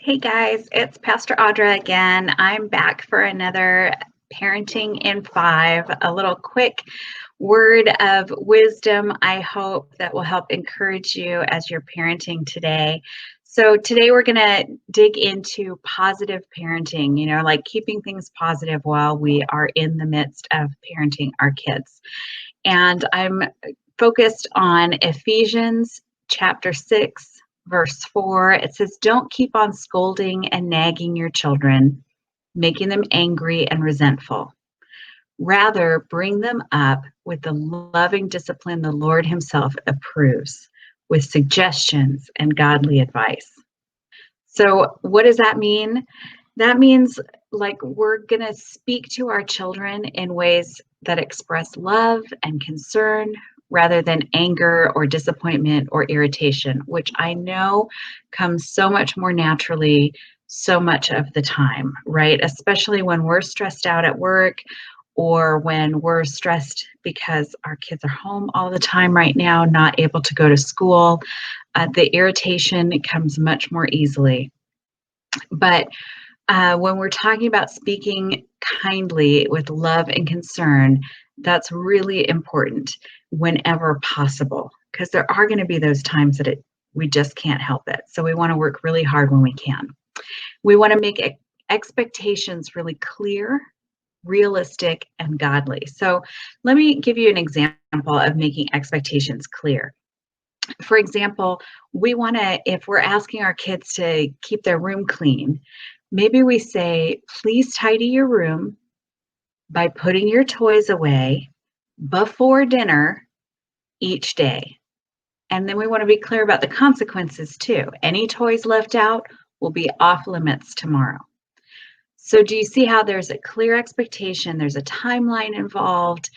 Hey guys, it's Pastor Audra again. I'm back for another Parenting in 5, a little quick word of wisdom I hope that will help encourage you as you're parenting today. So today we're going to dig into positive parenting, like keeping things positive while we are in the midst of parenting our kids. And I'm focused on Ephesians chapter 6, verse 4. It says, "Don't keep on scolding and nagging your children, making them angry and resentful. Rather, bring them up with the loving discipline the Lord Himself approves, with suggestions and godly advice." So, what does that mean? That means we're going to speak to our children in ways that express love and concern rather than anger or disappointment or irritation, which I know comes so much more naturally so much of the time, right? Especially when we're stressed out at work or when we're stressed because our kids are home all the time right now, not able to go to school. The irritation comes much more easily. But when we're talking about speaking kindly with love and concern, that's really important whenever possible, because there are going to be those times that we just can't help it. So we want to work really hard when we can. We want to make expectations really clear, realistic, and godly. So let me give you an example of making expectations clear. For example, we want to, if we're asking our kids to keep their room clean, maybe we say, "Please tidy your room by putting your toys away before dinner each day." And then we want to be clear about the consequences too. Any toys left out will be off limits tomorrow. So do you see how there's a clear expectation, there's a timeline involved,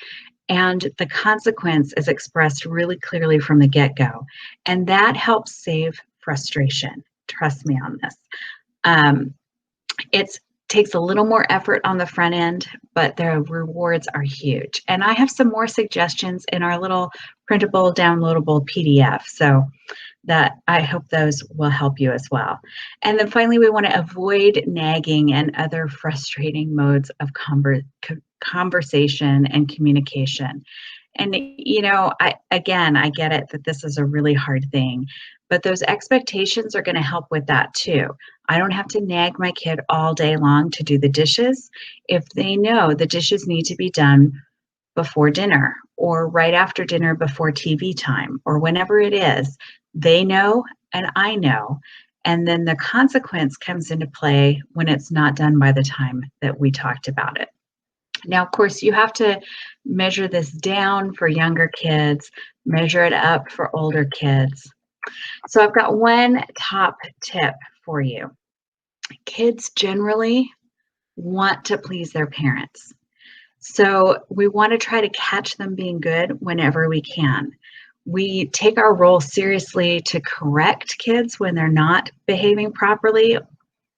and the consequence is expressed really clearly from the get-go. And that helps save frustration. Trust me on this. It takes a little more effort on the front end, but the rewards are huge. And I have some more suggestions in our little printable, downloadable PDF. So that I hope those will help you as well. And then finally, we want to avoid nagging and other frustrating modes of conversation and communication. And, I get it that this is a really hard thing, but those expectations are going to help with that too. I don't have to nag my kid all day long to do the dishes if they know the dishes need to be done before dinner or right after dinner before TV time or whenever it is. They know and I know. And then the consequence comes into play when it's not done by the time that we talked about it. Now, of course, you have to measure this down for younger kids, measure it up for older kids. So I've got one top tip for you. Kids generally want to please their parents. So we want to try to catch them being good whenever we can. We take our role seriously to correct kids when they're not behaving properly,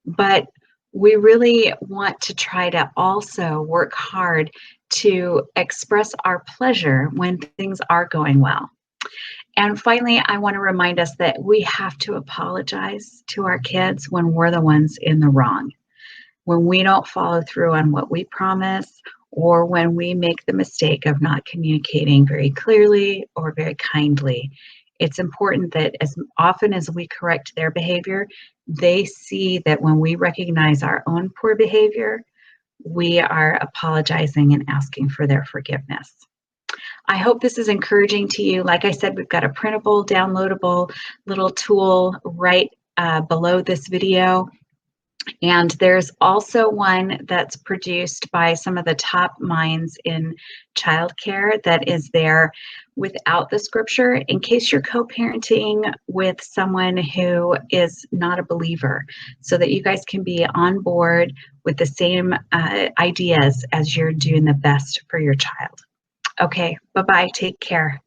but we really want to try to also work hard to express our pleasure when things are going well. And finally, I want to remind us that we have to apologize to our kids when we're the ones in the wrong. When we don't follow through on what we promise, or when we make the mistake of not communicating very clearly or very kindly. It's important that as often as we correct their behavior, they see that when we recognize our own poor behavior, we are apologizing and asking for their forgiveness. I hope this is encouraging to you. Like I said, we've got a printable, downloadable little tool right below this video. And there's also one that's produced by some of the top minds in childcare that is there without the scripture in case you're co-parenting with someone who is not a believer, so that you guys can be on board with the same ideas as you're doing the best for your child. Okay, bye-bye. Take care.